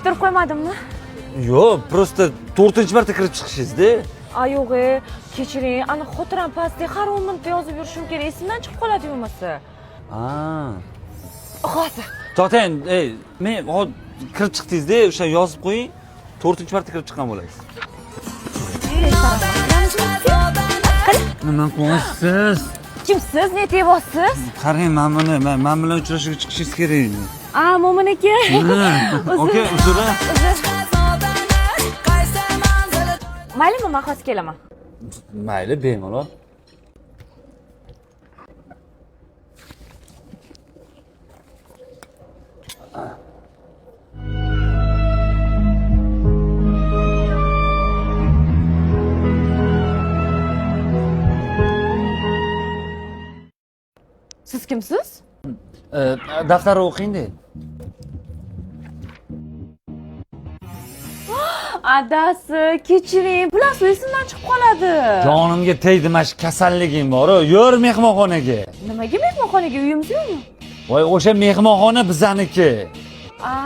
Kuttirib qo'ymadimmi? Yo'q, prosta 4-marta kirib chiqishingizda. Yo'q, kechiring. Ana xotiram pastda har 10 minutda yozib yurishim kerak. Esimdan chiqib qoladi bo'lmasa. Hozir. To'xtang, men kirib chiqdingizda, o'sha yozib qo'ying. 4-marta kirib chiqqan bo'lasiz. Nima qilyapsiz? Kimsiz? Ne deyapsiz? Qarang, men bilan uchrashuvga chiqishingiz kerak. Mo'min aka. Oka, uzr. Maylimi, men hozir kelaman. Mayli, bemalol. Siz kimsiz? Daftarni o'qing-da. Adasi, kechiring. Bular esimdan chiqib qoladi. Jonimga tegdi, mana shu kasalliging bor-ku. Yur mehmonxonaga. Nimaga mehmonxonaga? Uyimiz yo'qmi? Voy, o'sha mehmonxona bizaniki. Ha.